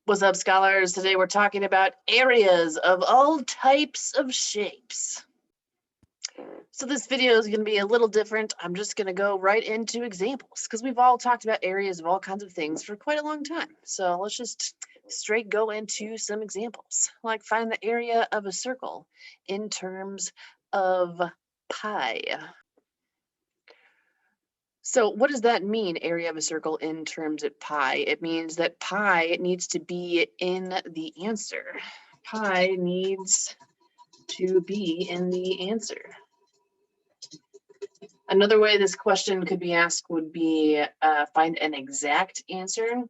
What's up, scholars? Today we're talking about areas of all types of shapes. So this video is going to be a little different. I'm just going to go right into examples because we've all talked about areas of all kinds of things for quite a long time. So let's just straight go into some examples. Like find the area of a circle in terms of pi. So what does that mean, area of a circle in terms of pi? It means that pi needs to be in the answer. Pi needs to be in the answer. Another way this question could be asked would be find an exact answer.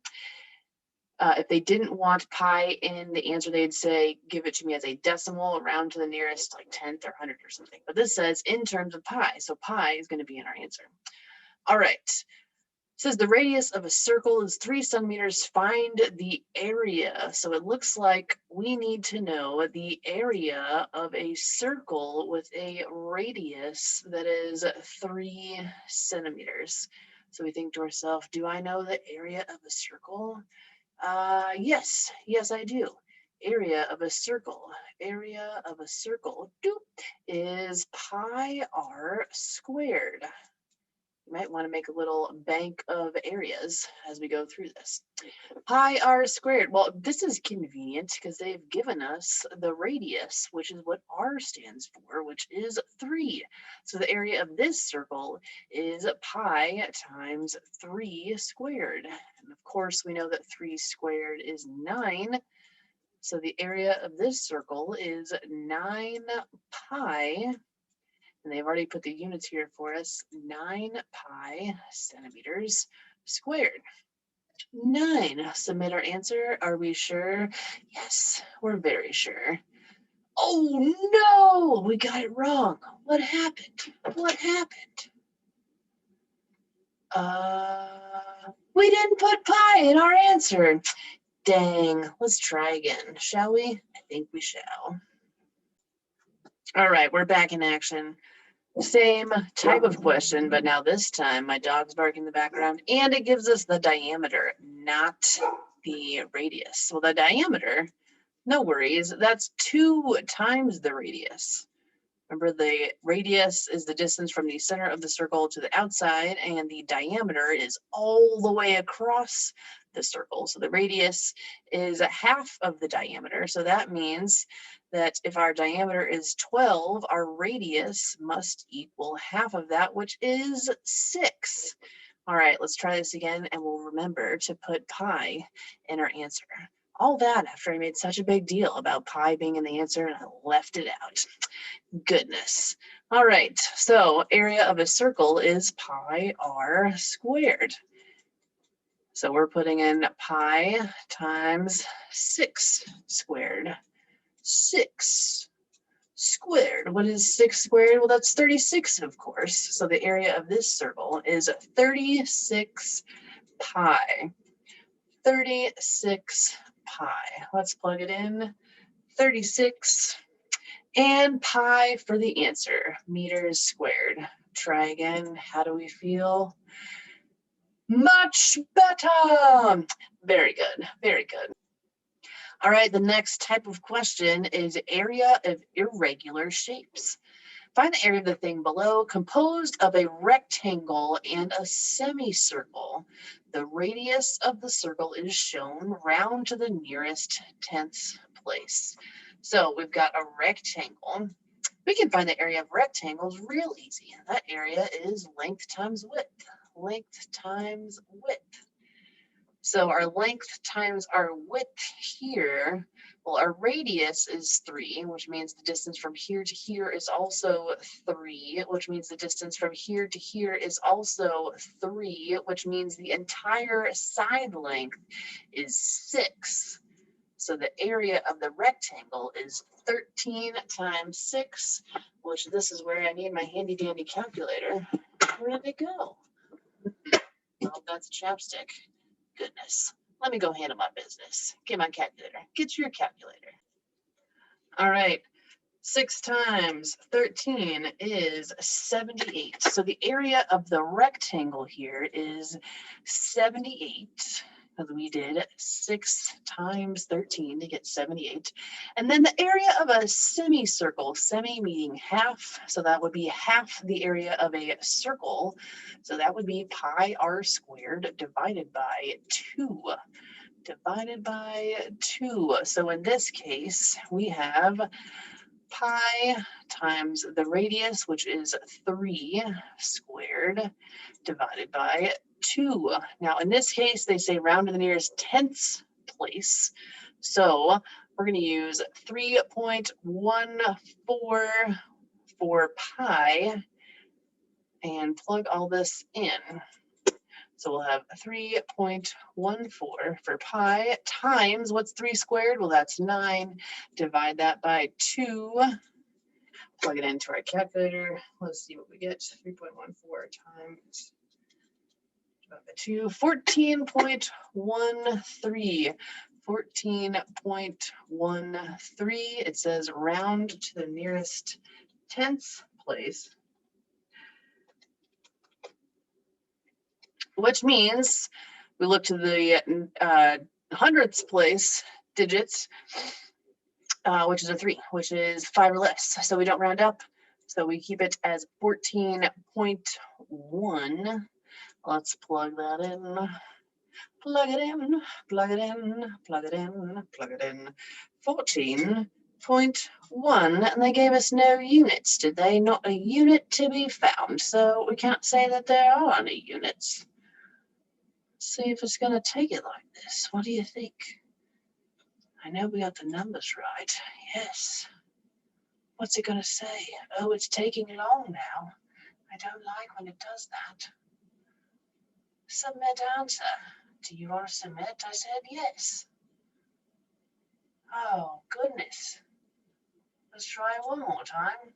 If they didn't want pi in the answer, they'd say, give it to me as a decimal, round to the nearest like 10th or 100th or something. But this says in terms of pi, so pi is going to be in our answer. All right. It says the radius of a circle is 3 centimeters. Find the area. So it looks like we need to know the area of a circle with a radius that is 3 centimeters. So we think to ourselves, do I know the area of a circle? Yes, I do. Area of a circle is pi r squared. You might want to make a little bank of areas as we go through this. Pi r squared. Well, this is convenient because they've given us the radius, which is what r stands for, which is 3. So the area of this circle is pi times 3 squared. And of course, we know that 3 squared is 9. So the area of this circle is 9 pi. And they've already put the units here for us, 9 pi centimeters squared. 9. Submit our answer. Are we sure? Yes, we're very sure. Oh no, we got it wrong. What happened? We didn't put pi in our answer. Dang, let's try again, shall we? I think we shall. All right, we're back in action. Same type of question, but now this time my dog's barking in the background, and it gives us the diameter, not the radius. So the diameter, no worries, that's 2 times the radius. Remember, the radius is the distance from the center of the circle to the outside, and the diameter is all the way across the circle. So the radius is half of the diameter. So that means that if our diameter is 12, our radius must equal half of that, which is 6. All right, let's try this again, and we'll remember to put pi in our answer. All that after I made such a big deal about pi being in the answer and I left it out. Goodness. All right, so area of a circle is pi r squared. So we're putting in pi times 6 squared. 6 squared. What is 6 squared? Well, that's 36, of course. So the area of this circle is 36 pi. 36 pi. Let's plug it in. 36 and pi for the answer. Meters squared. Try again. How do we feel? Much better. Very good. Very good. All right, the next type of question is area of irregular shapes. Find the area of the thing below, composed of a rectangle and a semicircle. The radius of the circle is shown round to the nearest 10th place. So we've got a rectangle. We can find the area of rectangles real easy. That area is length times width. Length times width. So our length times our width here, well, our radius is 3, which means the distance from here to here is also 3, which means the distance from here to here is also 3, which means the entire side length is 6. So the area of the rectangle is 13 times 6, which this is where I need my handy dandy calculator. Where did it go? Oh, that's a chapstick. Goodness. Let me go handle my business. Get my calculator. Get your calculator. All right. 6 times 13 is 78. So the area of the rectangle here is 78. because we did 6 times 13 to get 78. And then the area of a semicircle, semi meaning half, so that would be half the area of a circle. So that would be pi r squared divided by 2. Divided by 2. So in this case, we have pi times the radius, which is 3 squared, divided by 2. Now, in this case, they say round to the nearest tenths place. So we're going to use 3.14 for pi and plug all this in. So we'll have 3.14 for pi times, what's 3 squared? Well, that's 9. Divide that by 2. Plug it into our calculator. Let's see what we get. 3.14 times 2, 14.13. 14.13. It says round to the nearest tenths place, which means we look to the hundredths place digits, which is a 3, which is 5 or less. So we don't round up. So we keep it as 14.1. Let's plug that in. Plug it in, plug it in, plug it in, plug it in. 14.1. And they gave us no units, did they? Not a unit to be found. So we can't say that there are any units. Let's see if it's going to take it like this. What do you think? I know we got the numbers right. Yes. What's it going to say? Oh, it's taking long now. I don't like when it does that. Submit answer. Do you want to submit? I said yes. Oh, goodness. Let's try one more time.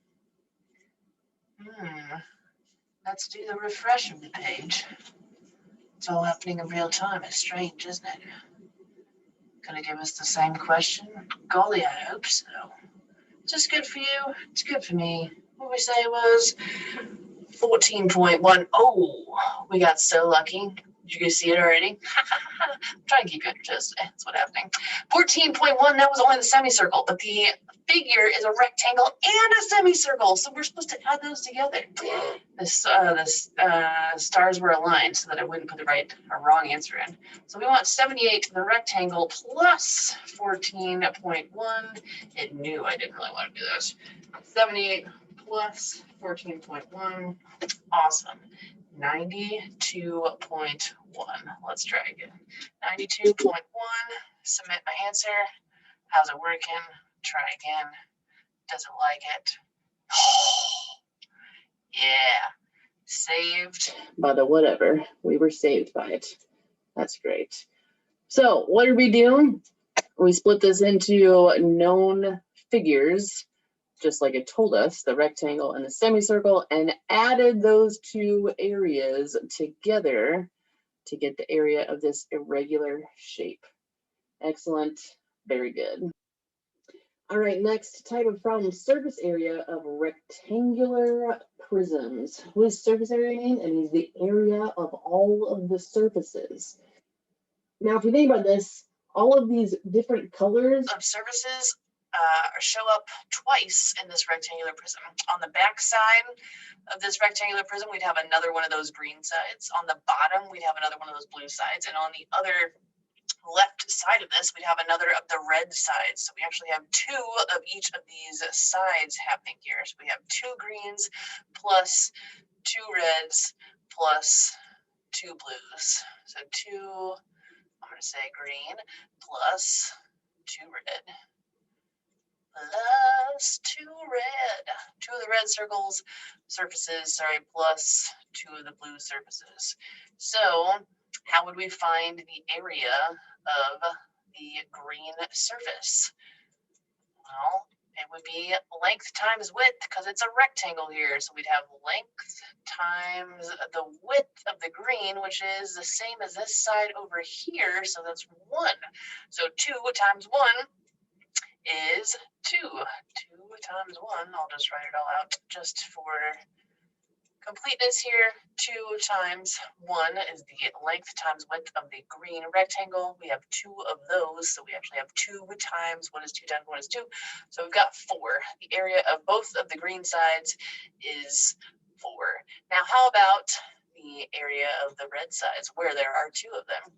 Let's do the refresh of the page. It's all happening in real time. It's strange, isn't it? Gonna give us the same question? Golly, I hope so. Is this good for you? It's good for me. What we say was 14.1. Oh, we got so lucky. Did you guys see it already? I'm trying to keep you interested. That's what's happening. 14.1, that was only the semicircle, but the figure is a rectangle and a semicircle. So we're supposed to add those together. The stars were aligned so that I wouldn't put the right or wrong answer in. So we want 78 to the rectangle plus 14.1. It knew I didn't really want to do this. 78 plus 14.1. Awesome. 92.1. Let's try again. 92.1. Submit my answer. How's it working? Try again. Does it like it? Yeah. Saved by the whatever. We were saved by it. That's great. So what did we do? We split this into known figures, just like it told us, the rectangle and the semicircle, and added those two areas together to get the area of this irregular shape. Excellent. Very good. All right, next type of problem, surface area of rectangular prisms. What does surface area mean? It means the area of all of the surfaces. Now, if we think about this, all of these different colors of surfaces show up twice in this rectangular prism. On the back side of this rectangular prism, we'd have another one of those green sides. On the bottom, we'd have another one of those blue sides. And on the other left side of this, we'd have another of the red sides. So we actually have 2 of each of these sides happening here. So we have 2 greens plus 2 reds plus 2 blues. So 2, I'm going to say green plus 2 red plus 2 red. 2 of the red surfaces, plus 2 of the blue surfaces. So how would we find the area of the green surface? Well, it would be length times width because it's a rectangle here. So we'd have length times the width of the green, which is the same as this side over here. So that's 1. So 2 times 1 is 2. 2 times 1, I'll just write it all out just for Completeness here, 2 times 1 is the length times width of the green rectangle. We have 2 of those, so we actually have 2 times 1 is 2 times 1 is 2. So we've got 4. The area of both of the green sides is 4. Now, how about the area of the red sides, where there are 2 of them?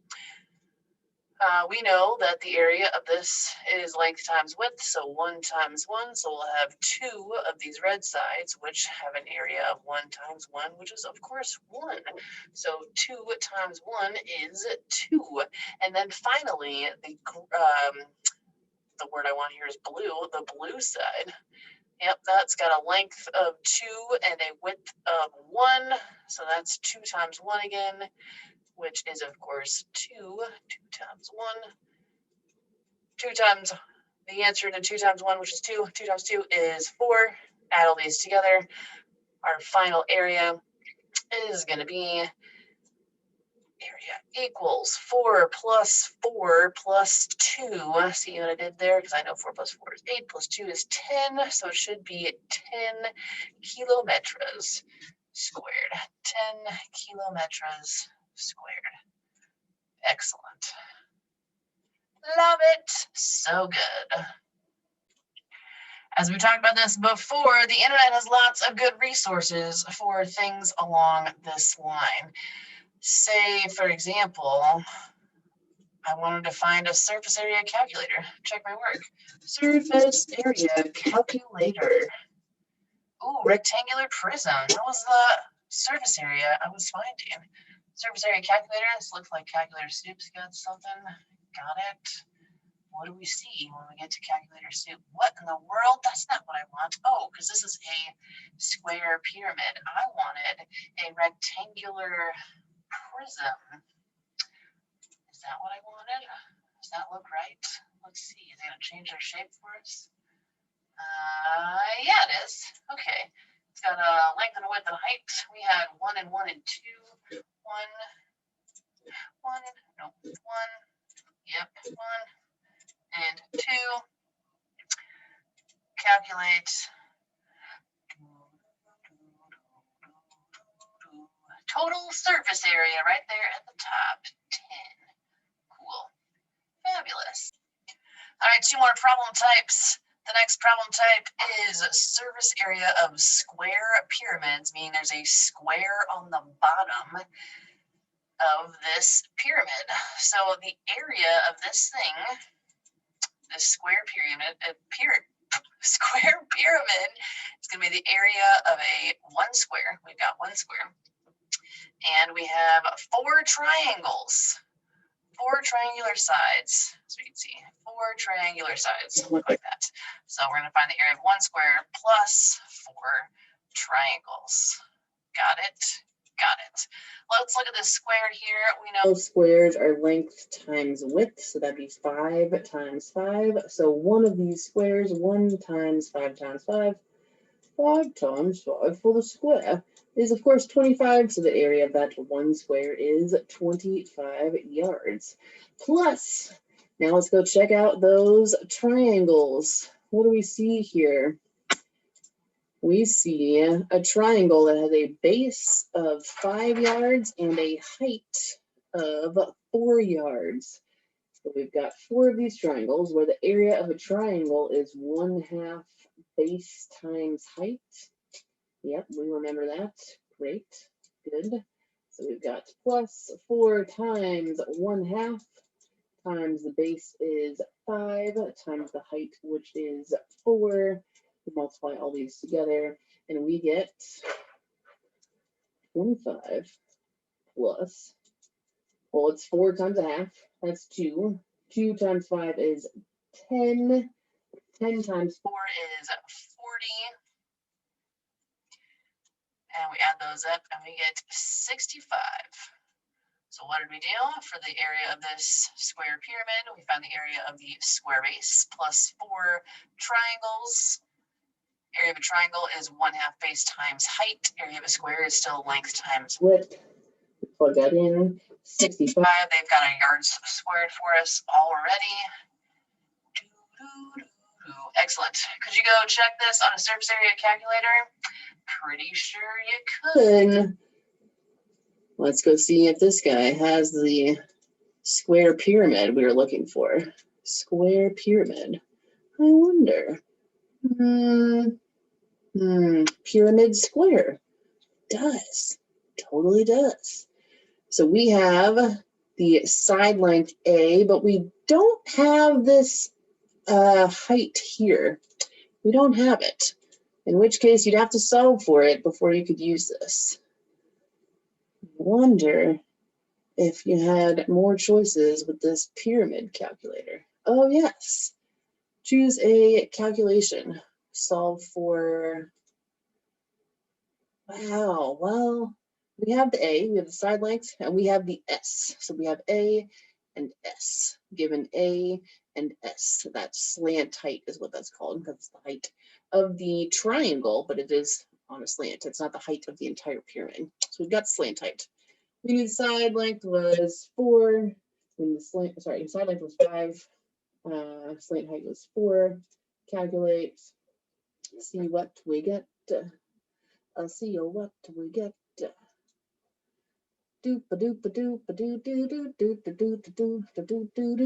We know that the area of this is length times width, so 1 times 1. So we'll have 2 of these red sides, which have an area of 1 times 1, which is, of course, 1. So 2 times 1 is 2. And then finally, the word I want here is blue, the blue side. Yep, that's got a length of 2 and a width of 1. So that's 2 times 1 again, which is, of course, 2. 2 times 1. 2 times the answer to 2 times 1, which is 2. 2 times 2 is 4. Add all these together. Our final area is going to be area equals 4 plus 4 plus 2. See what I did there? Because I know 4 plus 4 is 8 plus 2 is 10. So it should be 10 kilometers squared. 10 kilometers squared. Excellent. Love it. So good. As we talked about this before, the internet has lots of good resources for things along this line. Say, for example, I wanted to find a surface area calculator. Check my work. Surface area calculator. Ooh, rectangular prism. That was the surface area I was finding. Surface area calculator. This looks like calculator soup's got something. Got it. What do we see when we get to calculator soup? What in the world? That's not what I want. Oh, because this is a square pyramid. I wanted a rectangular prism. Is that what I wanted? Does that look right? Let's see. Is it going to change their shape for us? Yeah, it is. Okay. It's got a length and a width and height. We had 1 and 1 and 2. 1. No, 1. Yep, 1. And 2. Calculate total surface area right there at the top. 10. Cool. Fabulous. All right, 2 more problem types. The next problem type is surface area of square pyramids, meaning there's a square on the bottom of this pyramid. So the area of this thing, this square pyramid, square pyramid, is going to be the area of a 1 square. We've got 1 square. And we have 4 triangles. 4 triangular sides, so you can see 4 triangular sides look like that. So we're going to find the area of 1 square plus 4 triangles. Got it? Got it. Let's look at this square here. We know squares are length times width, so that'd be 5 times 5. So one of these squares, 1 times 5 times 5, 5 times 5 for the square is, of course, 25. So the area of that 1 square is 25 yards. Plus, now let's go check out those triangles. What do we see here? We see a triangle that has a base of 5 yards and a height of 4 yards. So we've got 4 of these triangles where the area of a triangle is 1/2 base times height. Yep, we remember that. Great, good. So we've got plus 4 times 1/2 times the base is 5 times the height, which is 4. We multiply all these together and we get 25 plus, well, it's 4 times 1/2. That's 2. 2 times 5 is 10. 10 times 4 is 40. And we add those up and we get 65. So what did we do for the area of this square pyramid? We found the area of the square base plus 4 triangles. Area of a triangle is 1/2 base times height. Area of a square is still length times width. Plug that in. 65. They've got a yards squared for us already. Excellent. Could you go check this on a surface area calculator? Pretty sure you could. Let's go see if this guy has the square pyramid we were looking for. Square pyramid. I wonder. Pyramid square. Does. Totally does. So we have the side length A, but we don't have this height here. We don't have it. In which case you'd have to solve for it before you could use this. Wonder if you had more choices with this pyramid calculator. Oh yes. Choose a calculation. Solve for, wow, well, we have the A, we have the side length, and we have the S. So we have A and S, given A and S. So that slant height is what that's called, because it's the height of the triangle, but it is on a slant. It's not the height of the entire pyramid. So we've got slant height. We knew the side length was 4, and the side length was 5, slant height was 4. Calculate, see what we get. See what we get.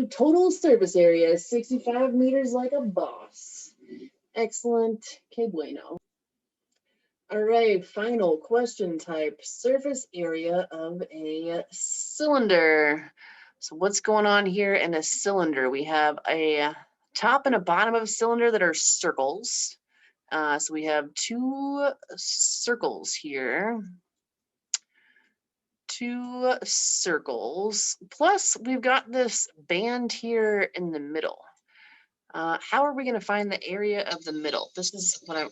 Total surface area 65 meters like a boss. Excellent. Que bueno. All right, final question type. Surface area of a cylinder. So what's going on here in a cylinder? We have a top and a bottom of a cylinder that are circles. So we have 2 circles here. 2 circles. Plus we've got this band here in the middle. How are we going to find the area of the middle? This is what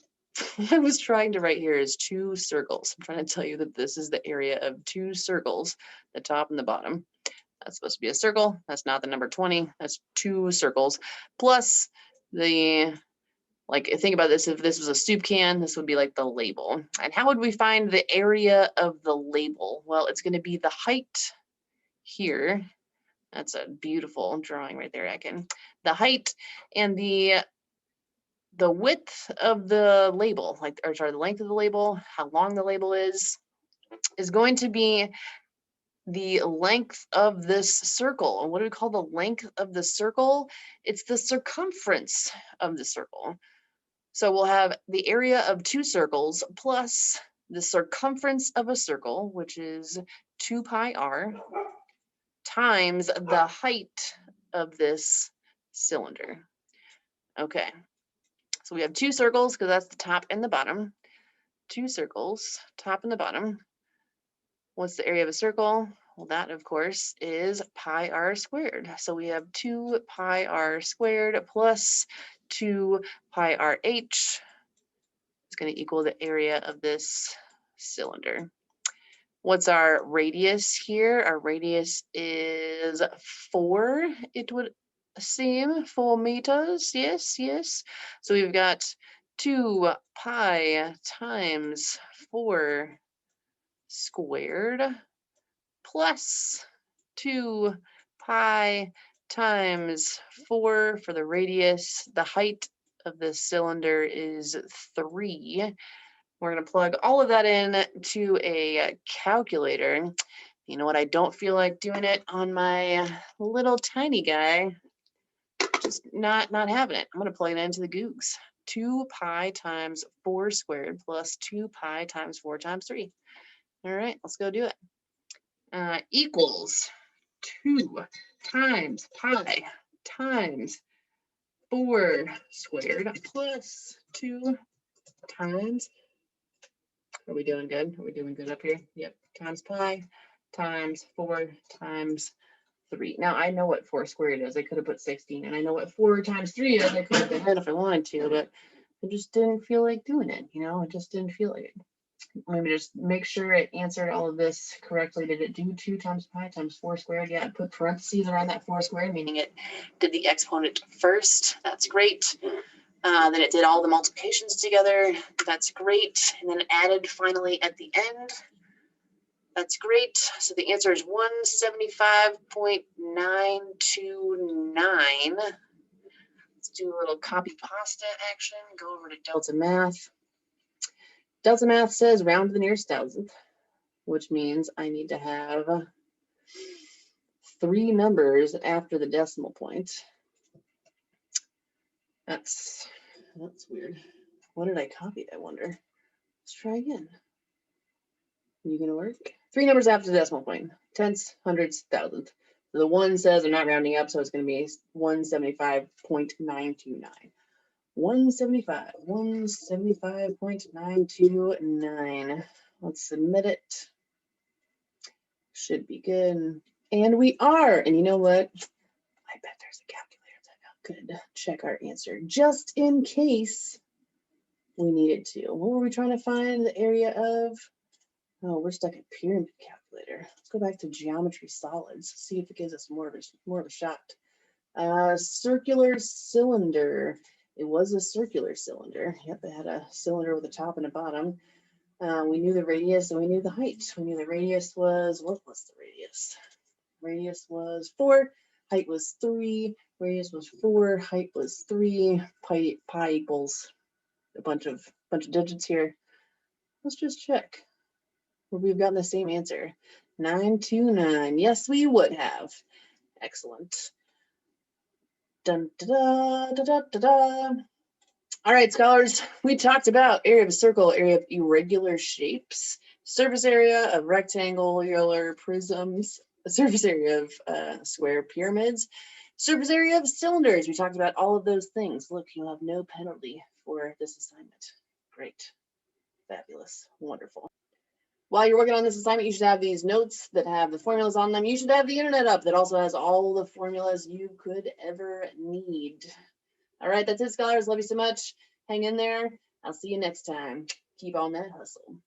I was trying to write here is 2 circles. I'm trying to tell you that this is the area of 2 circles, the top and the bottom. That's supposed to be a circle. That's not the number 20. That's 2 circles. Plus the, like, think about this. If this was a soup can, this would be like the label. And how would we find the area of the label? Well, it's going to be the height here. That's a beautiful drawing right there, Ekin. The height and the width of the label, the length of the label, how long the label is going to be the length of this circle. And what do we call the length of the circle? It's the circumference of the circle. So we'll have the area of 2 circles plus the circumference of a circle, which is 2 pi r, times the height of this cylinder. Okay, so we have 2 circles because that's the top and the bottom. 2 circles, top and the bottom. What's the area of a circle? Well, that, of course, is pi r squared. So we have 2 pi r squared plus 2 pi r h is going to equal the area of this cylinder. What's our radius here? Our radius is 4, it would seem, 4 meters. Yes, yes. So we've got 2 pi times 4 squared plus 2 pi times 4 for the radius. The height of the cylinder is 3. We're going to plug all of that in to a calculator. You know what? I don't feel like doing it on my little tiny guy. Just not having it. I'm going to plug it into the Googs. 2 pi times 4 squared plus 2 pi times 4 times 3. All right, let's go do it. Equals 2 times pi times 4 squared plus 2 times, are we doing good? Are we doing good up here? Yep, times pi times 4 times 3. Now I know what 4 squared is. I could have put 16, and I know what 4 times 3 is. I could have done that if I wanted to, but I just didn't feel like doing it. You know, I just didn't feel like it. Let me just make sure it answered all of this correctly. Did it do 2 times pi times 4 squared? Yeah, I put parentheses around that 4 squared, meaning it did the exponent first. That's great. Then it did all the multiplications together. That's great. And then it added finally at the end. That's great. So the answer is 175.929. Let's do a little copy pasta action. Go over to Delta Math. Delta Math says round to the nearest thousandth, which means I need to have 3 numbers after the decimal point. That's weird. What did I copy, I wonder? Let's try again. Are you gonna work? 3 numbers after the decimal point. Tenths, hundredths, thousandth. So the 1 says I'm not rounding up, so it's gonna be 175.929. 175.929. Let's submit it. Should be good. And we are. And you know what? I bet there's a calculator that could check our answer just in case we needed to. What were we trying to find? The area of? Oh, we're stuck at pyramid calculator. Let's go back to geometry solids. See if it gives us more of a shot. Circular cylinder. It was a circular cylinder. Yep, it had a cylinder with a top and a bottom. We knew the radius and we knew the height. We knew the radius was, what was the radius? Radius was 4, height was 3, radius was 4, height was 3, pi equals a bunch of digits here. Let's just check. Would we have gotten the same answer? 929. Yes, we would have. Excellent. Dun, da, da, da, da, da, da. All right, scholars, we talked about area of a circle, area of irregular shapes, surface area of rectangular prisms, surface area of square pyramids, surface area of cylinders. We talked about all of those things. Look, you'll have no penalty for this assignment. Great. Fabulous. Wonderful. While you're working on this assignment, you should have these notes that have the formulas on them. You should have the internet up that also has all the formulas you could ever need. All right, that's it, scholars. Love you so much. Hang in there. I'll see you next time. Keep on that hustle.